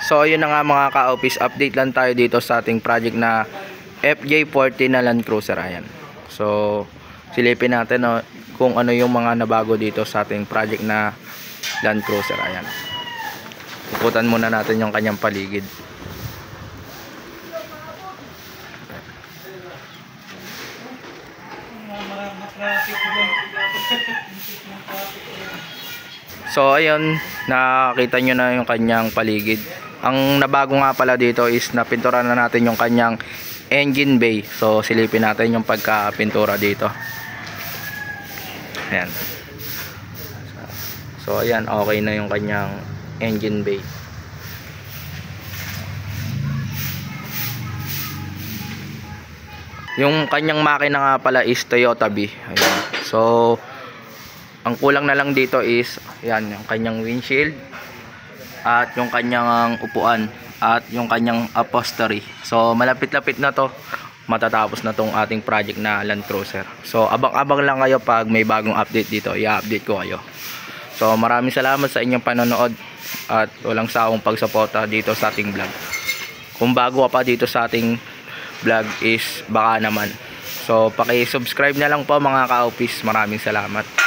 So ayun na nga mga ka-office, update lang tayo dito sa ating project na FJ40 na Land Cruiser. Ayan. So silipin natin kung ano yung mga nabago dito sa ating project na Land Cruiser. Ayan. Ikutan muna natin yung kanyang paligid. So ayun, nakita nyo na yung kanyang paligid. Ang nabago nga pala dito is napintura na natin yung kanyang engine bay. So silipin natin yung pagkapintura dito. Ayan. So ayan, okay na yung kanyang engine bay. Yung kanyang makina nga pala is Toyota B. Ayan. So ang kulang na lang dito is yan, yung kanyang windshield at yung kanyang upuan at yung kanyang upholstery. So malapit-lapit na to, matatapos na tong ating project na Land Cruiser. So abang-abang lang kayo pag may bagong update dito, i-update ko kayo. So maraming salamat sa inyong panonood at walang sawang pagsuporta dito sa ating vlog. Kung bago ka pa dito sa ating vlog is baka naman. So paki-subscribe na lang po mga ka-office. Maraming salamat.